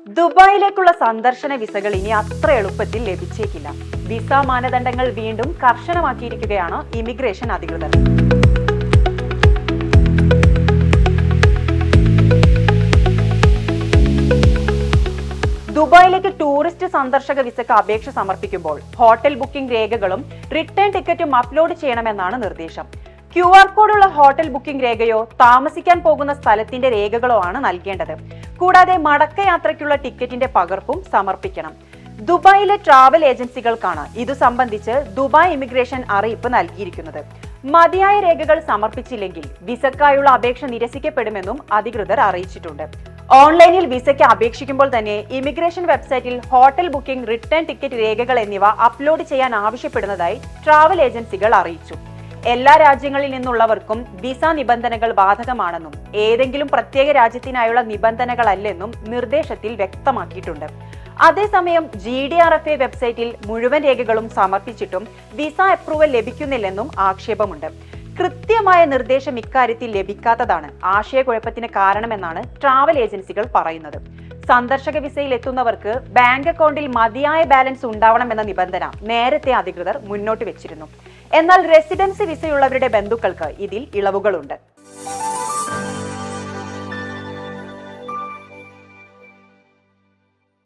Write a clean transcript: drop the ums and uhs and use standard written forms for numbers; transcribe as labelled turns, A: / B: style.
A: ദുബായിലേക്കുള്ള സന്ദർശന വിസകൾ ഇനി അത്ര എളുപ്പത്തിൽ ലഭിച്ചേക്കില്ല. വിസ മാനദണ്ഡങ്ങൾ വീണ്ടും കർശനമാക്കിയിരിക്കുകയാണ് ഇമിഗ്രേഷൻ അധികൃതർ. ദുബായിലേക്ക് ടൂറിസ്റ്റ് സന്ദർശക വിസക്ക് അപേക്ഷ സമർപ്പിക്കുമ്പോൾ ഹോട്ടൽ ബുക്കിംഗ് രേഖകളും റിട്ടേൺ ടിക്കറ്റും അപ്ലോഡ് ചെയ്യണമെന്നാണ് നിർദ്ദേശം. QR കോഡുള്ള ഹോട്ടൽ ബുക്കിംഗ് രേഖയോ താമസിക്കാൻ പോകുന്ന സ്ഥലത്തിന്റെ രേഖകളോ ആണ് നൽകേണ്ടത്. കൂടാതെ മടക്കയാത്രയ്ക്കുള്ള ടിക്കറ്റിന്റെ പകർപ്പും സമർപ്പിക്കണം. ദുബായിലെ ട്രാവൽ ഏജൻസികൾക്കാണ് ഇതു സംബന്ധിച്ച് ദുബായ് ഇമിഗ്രേഷൻ അറിയിപ്പ് നൽകിയിരിക്കുന്നത്. മതിയായ രേഖകൾ സമർപ്പിച്ചില്ലെങ്കിൽ വിസക്കായുള്ള അപേക്ഷ നിരസിക്കപ്പെടുമെന്നും അധികൃതർ അറിയിച്ചിട്ടുണ്ട്. ഓൺലൈനിൽ വിസയ്ക്ക് അപേക്ഷിക്കുമ്പോൾ തന്നെ ഇമിഗ്രേഷൻ വെബ്സൈറ്റിൽ ഹോട്ടൽ ബുക്കിംഗ്, റിട്ടേൺ ടിക്കറ്റ് രേഖകൾ എന്നിവ അപ്ലോഡ് ചെയ്യാൻ ആവശ്യപ്പെടുന്നതായി ട്രാവൽ ഏജൻസികൾ അറിയിച്ചു. എല്ലാ രാജ്യങ്ങളിൽ നിന്നുള്ളവർക്കും വിസ നിബന്ധനകൾ ബാധകമാണെന്നും ഏതെങ്കിലും പ്രത്യേക രാജ്യത്തിനായുള്ള നിബന്ധനകളല്ലെന്നും നിർദ്ദേശത്തിൽ വ്യക്തമാക്കിയിട്ടുണ്ട്. അതേസമയം GDRFA വെബ്സൈറ്റിൽ മുഴുവൻ രേഖകളും സമർപ്പിച്ചിട്ടും വിസ അപ്രൂവൽ ലഭിക്കുന്നില്ലെന്നും ആക്ഷേപമുണ്ട്. കൃത്യമായ നിർദ്ദേശം ഇക്കാര്യത്തിൽ ലഭിക്കാത്തതാണ് ആശയക്കുഴപ്പത്തിന് കാരണമെന്നാണ് ട്രാവൽ ഏജൻസികൾ പറയുന്നത്. സന്ദർശക വിസയിൽ എത്തുന്നവർക്ക് ബാങ്ക് അക്കൗണ്ടിൽ മതിയായ ബാലൻസ് ഉണ്ടാവണമെന്ന നിബന്ധന നേരത്തെ അധികൃതർ മുന്നോട്ട് വെച്ചിരുന്നു. എന്നാൽ റെസിഡൻസി വിസയുള്ളവരുടെ ബന്ധുക്കൾക്ക് ഇതിൽ ഇളവുകളുണ്ട്.